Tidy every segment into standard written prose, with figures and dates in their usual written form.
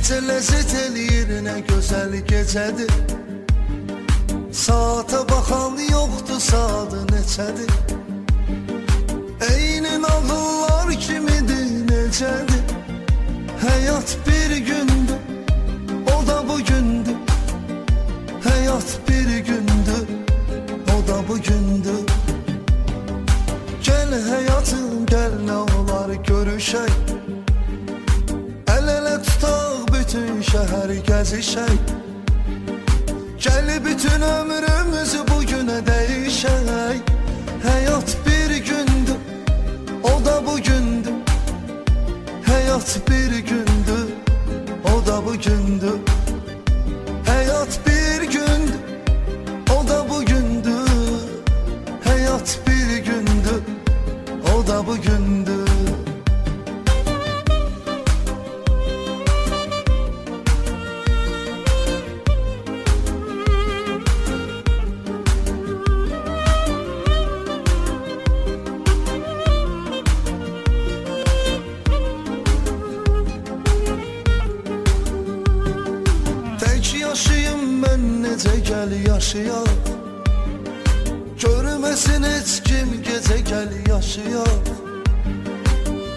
Necə ləzzət eləyir, nə gözəl gecədir. Saata baxan yoxdur, saatı neçədir. Eyni nağıllar kimidir, necədir. Həyat bir gündür, o da bugündür. Həyat bir gündür, o da bugündür. Gəl həyatım, gəl nə olar görüşək. El-ele tutaq bütün şəhər gəzişək. Gəl bütün ömrümüzü bugünə dəyişək. Həyat bir gündür, o da bugündür. Həyat bir gündür, o da bugündür. Həyat bir gündür, o da bugündür. Həyat bir gündür, o da bugündür. Yaşayım mən necə gəl yaşayaq. Görməsin heç kim gecə gəl yaşayaq.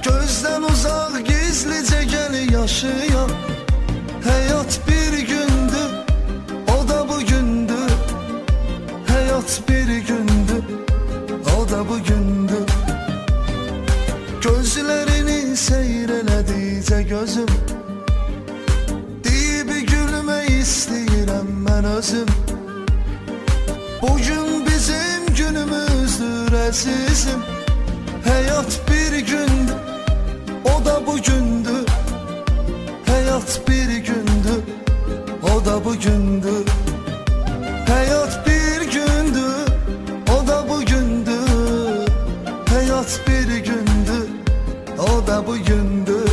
Gözdən uzaq gizlicə gəl yaşayaq. Həyat bir gündür, o da bugündür. Həyat bir gündür, o da bugündür. Gözlərini seyr elədikcə gözüm İstəyirəm mən özüm. Bugün bizim günümüzdür əzizim. Həyat bir gündür, o da bugündür. Həyat bir gündür, o da bugündür. Həyat bir gündür, o da bugündür. Həyat bir gündür, o da bugündür.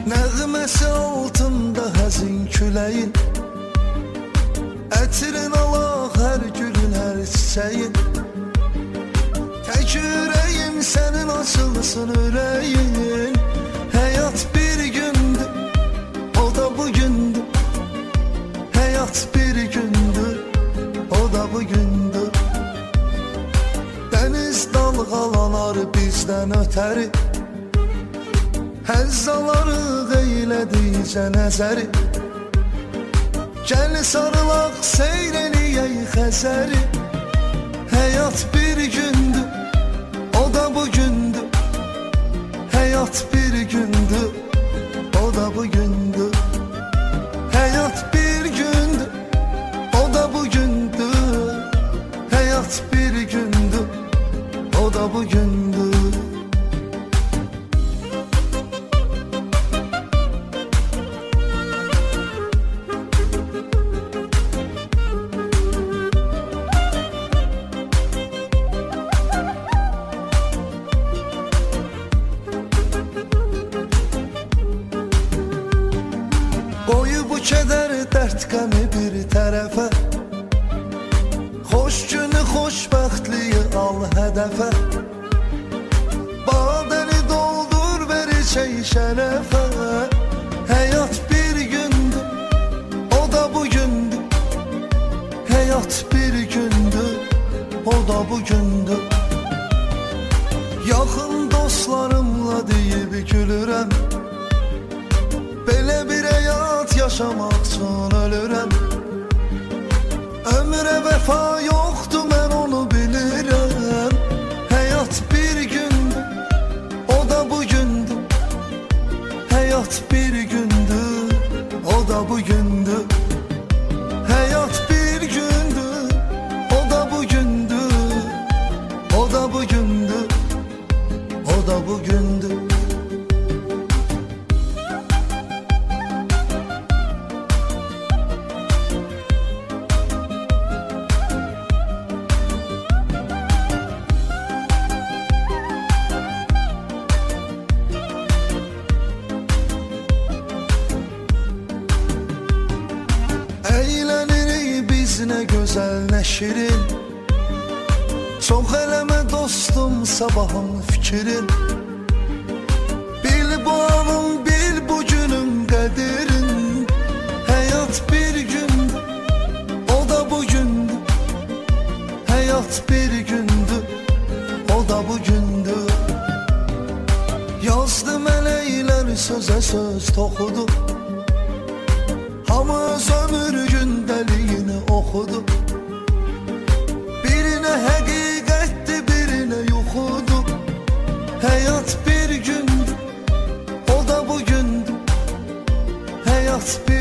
Nəğməsi altında həzin küləyin. Ətrin alaq hər gülün, hər çiçəyin. Tək ürəyim sənin açılsın ürəyin. Həyat bir gündür, o da bugündür. Həyat bir gündür, o da bugündür. Dəniz dalğalanar bizdən ötəri. Həzzalarıq eylədikcə nəzəri. Gəl sarılaq seyr eləyək Xəzəri. Həyat bir gündür, o da bugündür. Həyat bir gündür, o da bugündür. Həyat bir gündür, o da bugündür. Həyat bir gündür, o da bugündür. Qoy bu kədər dərd qəmi bir tərəfə. Xoş günü, xoşbəxtliyi al hədəfə. Badəni doldur ver içək şərəfə. Həyat bir gündür, o da bugündür. Həyat bir gündür, o da bugündür. Yaxın dostlarımla deyib gülürəm. Belə bir həyat yaşamaq üçün ölürəm. Ömrə vəfa yoxdur, mən onu bilirəm. Həyat bir gündür, o da bugündür. Həyat bir gündür, o da bugündür. Həyat bir gündür, o da bugündür. O da bugündür, o da bugündür. gözəl nə şirin. Çox eləmə dostum sabahın fikrin. Bil bu anın, bil bu günün qədirin. Həyat bir gündür, o da bu gündür. Həyat bir gündür, o da bu gündür. Yazdı mələklər sözə söz toxudu. Hamı öz ömür gündəliyini oxudu. Birinə həqiqətdir, birinə yuxudur. Həyat bir gündür, o da bu gündür. Həyat bir